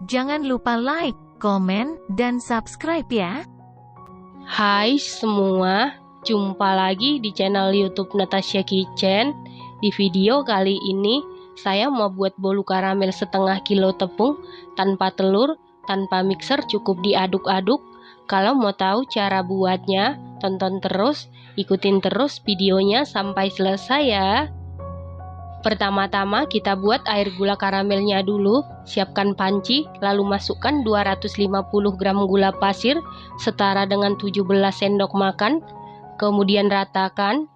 Jangan lupa like, komen, dan subscribe ya. Hai semua, jumpa lagi di channel YouTube Natasha Kitchen. Di video kali ini, saya mau buat bolu karamel setengah kilo tepung tanpa telur, tanpa mixer, cukup diaduk-aduk. Kalau mau tahu cara buatnya, tonton terus, ikutin terus videonya sampai selesai ya. Pertama-tama kita buat air gula karamelnya dulu. Siapkan panci, lalu masukkan 250 gram gula pasir setara dengan 17 sendok makan. Kemudian ratakan.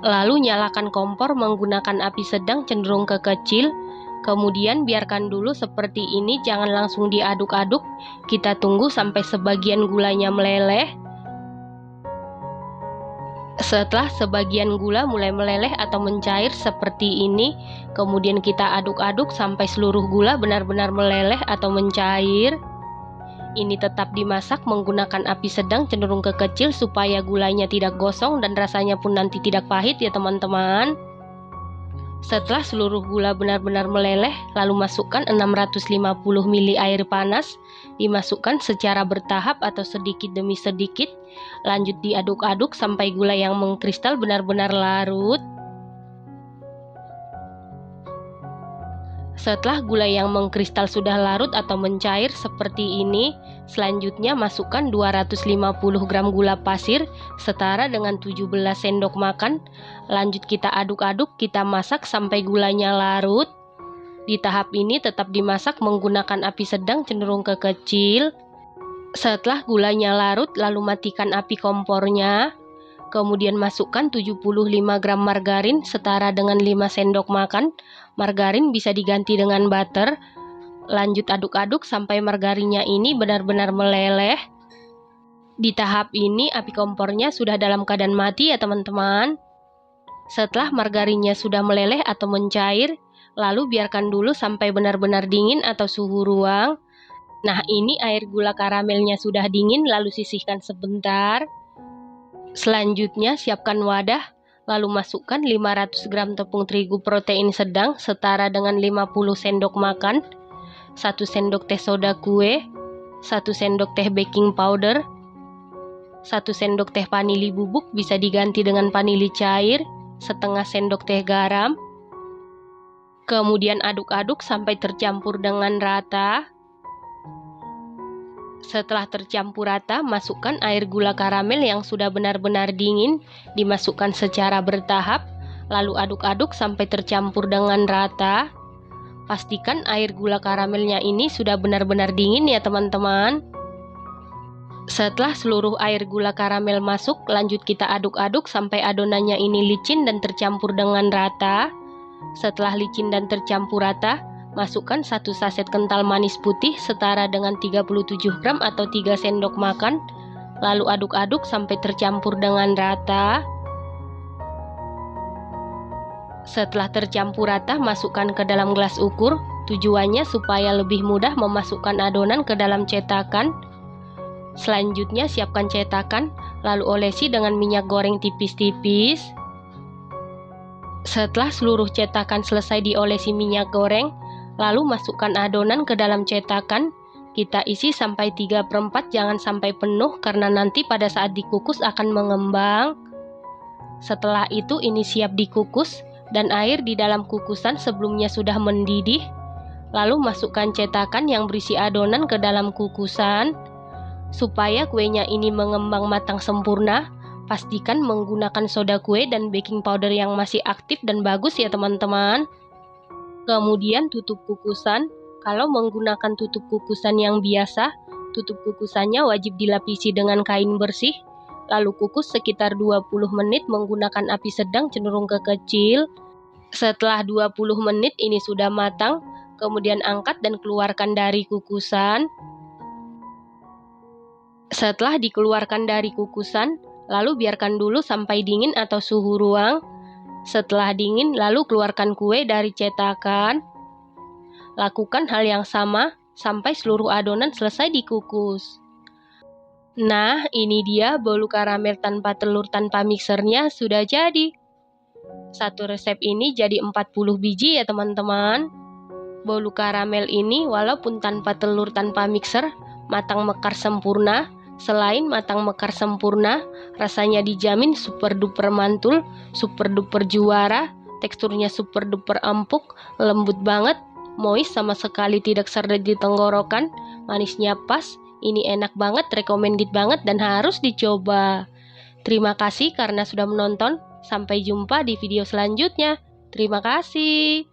Lalu nyalakan kompor menggunakan api sedang cenderung ke kecil. Kemudian biarkan dulu seperti ini, jangan langsung diaduk-aduk. Kita tunggu sampai sebagian gulanya meleleh. Setelah sebagian gula mulai meleleh atau mencair seperti ini, kemudian kita aduk-aduk sampai seluruh gula benar-benar meleleh atau mencair. Ini tetap dimasak menggunakan api sedang cenderung ke kecil supaya gulanya tidak gosong dan rasanya pun nanti tidak pahit ya teman-teman. Setelah seluruh gula benar-benar meleleh, lalu masukkan 650 ml air panas. Dimasukkan secara bertahap atau sedikit demi sedikit. Lanjut diaduk-aduk sampai gula yang mengkristal benar-benar larut. Setelah gula yang mengkristal sudah larut atau mencair seperti ini, selanjutnya masukkan 250 gram gula pasir setara dengan 17 sendok makan. Lanjut kita aduk-aduk, kita masak sampai gulanya larut. Di tahap ini tetap dimasak menggunakan api sedang cenderung ke kecil. Setelah gulanya larut, lalu matikan api kompornya. Kemudian masukkan 75 gram margarin setara dengan 5 sendok makan. Margarin bisa diganti dengan butter. Lanjut aduk-aduk sampai margarinnya ini benar-benar meleleh. Di tahap ini api kompornya sudah dalam keadaan mati ya teman-teman. Setelah margarinnya sudah meleleh atau mencair, lalu biarkan dulu sampai benar-benar dingin atau suhu ruang. Nah, ini air gula karamelnya sudah dingin, lalu sisihkan sebentar. Selanjutnya siapkan wadah, lalu masukkan 500 gram tepung terigu protein sedang setara dengan 50 sendok makan, 1 sendok teh soda kue, 1 sendok teh baking powder, 1 sendok teh vanili bubuk bisa diganti dengan vanili cair, setengah sendok teh garam. Kemudian aduk-aduk sampai tercampur dengan rata. Setelah tercampur rata, masukkan air gula karamel yang sudah benar-benar dingin, dimasukkan secara bertahap, lalu aduk-aduk sampai tercampur dengan rata. Pastikan air gula karamelnya ini sudah benar-benar dingin ya teman-teman. Setelah seluruh air gula karamel masuk, lanjut kita aduk-aduk sampai adonannya ini licin dan tercampur dengan rata. Setelah licin dan tercampur rata, masukkan 1 saset kental manis putih setara dengan 37 gram atau 3 sendok makan. Lalu aduk-aduk sampai tercampur dengan rata. Setelah tercampur rata, masukkan ke dalam gelas ukur. Tujuannya supaya lebih mudah memasukkan adonan ke dalam cetakan. Selanjutnya siapkan cetakan, lalu olesi dengan minyak goreng tipis-tipis. Setelah seluruh cetakan selesai diolesi minyak goreng, lalu masukkan adonan ke dalam cetakan. Kita isi sampai 3/4, jangan sampai penuh karena nanti pada saat dikukus akan mengembang. Setelah itu ini siap dikukus dan air di dalam kukusan sebelumnya sudah mendidih. Lalu masukkan cetakan yang berisi adonan ke dalam kukusan. Supaya kuenya ini mengembang matang sempurna, pastikan menggunakan soda kue dan baking powder yang masih aktif dan bagus ya teman-teman. Kemudian tutup kukusan. Kalau menggunakan tutup kukusan yang biasa, tutup kukusannya wajib dilapisi dengan kain bersih. Lalu kukus sekitar 20 menit menggunakan api sedang cenderung ke kecil. Setelah 20 menit ini sudah matang, kemudian angkat dan keluarkan dari kukusan. Setelah dikeluarkan dari kukusan, lalu biarkan dulu sampai dingin atau suhu ruang. Setelah dingin, lalu keluarkan kue dari cetakan. Lakukan hal yang sama sampai seluruh adonan selesai dikukus. Nah, ini dia bolu karamel tanpa telur tanpa mixernya sudah jadi. Satu resep ini jadi 40 biji ya teman-teman. Bolu karamel ini walaupun tanpa telur, tanpa mixer, matang mekar sempurna. Selain matang mekar sempurna, rasanya dijamin super duper mantul, super duper juara, teksturnya super duper empuk, lembut banget, moist, sama sekali tidak seret di tenggorokan, manisnya pas. Ini enak banget, recommended banget dan harus dicoba. Terima kasih karena sudah menonton. Sampai jumpa di video selanjutnya. Terima kasih.